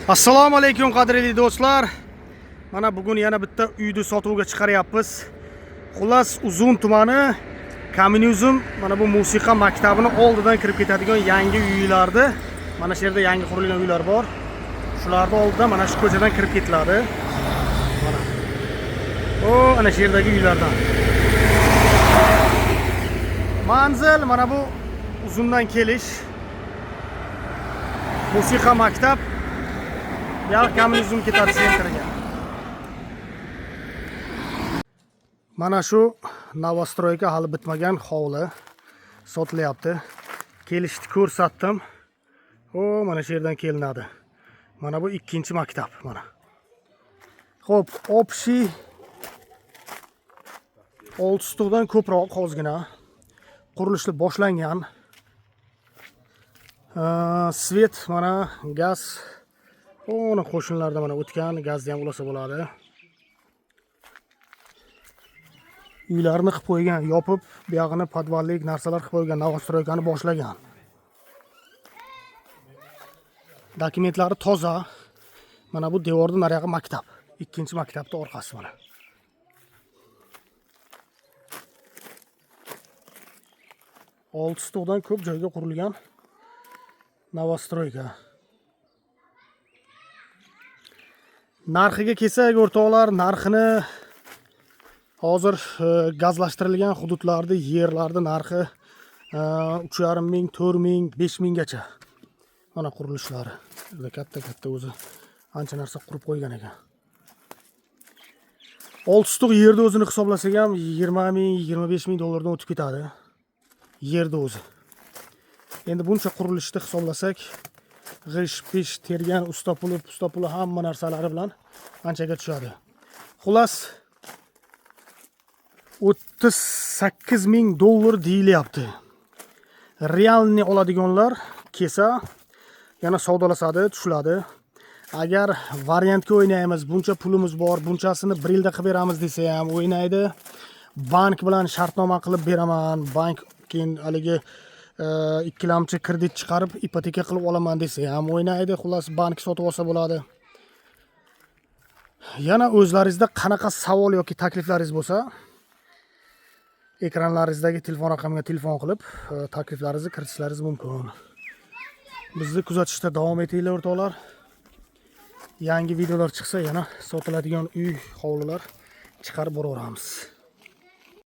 Assalomu alaykum qadrli do'stlar. Mana bugun yana bitta uyni sotuvga chiqaryapmiz. Xullas, Uzun tumani Kommunizm mana bu musiqa maktabini oldidan kirib ketadigan yangi uylardi. Mana shu yerda yangi qurilgan uylar bor. Shularning oldidan mana shu ko'chadan kirib ketiladi. Mana. Ana shu yerdagi uylardan. Manzil mana bu Uzundan kelish. Musiqa maktab ya Kommunizm ketadi sentriga. Mana shu Novostroyga hali bitmagan hovli sotilyapti. Kelishni ko'rsatdim. Mana shu yerdan kelinadi. Mana bu ikkinchi maktab mana. Xo'p, общий oltitadan ko'proq hozirgina qurilishni boshlangan. Svet mana gaz uni qo'shinlarda mana o'tgan gazni ham ulasa bo'ladi. Uylarni qilib qo'ygan, yopib, bu yog'ini podvallik narsalar qilib qo'ygan, Novostroykani boshlagan. Dokumentlari toza. Mana bu devorda naryoqi maktab. Ikkinchi maktabning orqasi mana. Oltitadan ko'p joyga qurilgan Novostroyga. Narxiga kelsak, o'rtoqlar, narxini hozir gazlashtirilgan hududlarda yerlarda narxi 3,5 ming, 4 ming, 5 minggacha. Mana qurilishlari. Juda katta o'zi ancha narsa qurib qo'ygan ekan. 6 yerda o'zini hisoblasak ham 20 ming, 25 ming dollardan o'tib ketadi. Yerda o'zi. Endi buncha qurilishni hisoblasak, g'ish-pish tergan usta puli hamma narsalari bilan anchaga tushadi. Xullas 38 ming dollar deyilyapti. Realni oladiganlar kelsa yana savdolasadi, tushiladi. Agar variantga o'ynaymiz, buncha pulimiz bor, bunchasini 1 yilda qilib beramiz desa ham o'ynaydi. Bank bilan shartnoma qilib beraman, bank keyin haligi ikkilamchi kredit chiqarib ipoteka qilib olaman desa ham o'ynaydi. Xullas, bank sotib olsa bo'ladi. Yana o'zlaringizda qanaqa savol yoki takliflaringiz bo'lsa, ekranlaringizdagi telefon raqamiga telefon qilib, takliflaringizni kiritishlaringiz mumkin. Bizni kuzatishda davom etinglar o'rtoqlar. Yangi videolar chiqsa yana sotiladigan uy, hovlilar chiqarib boraveramiz.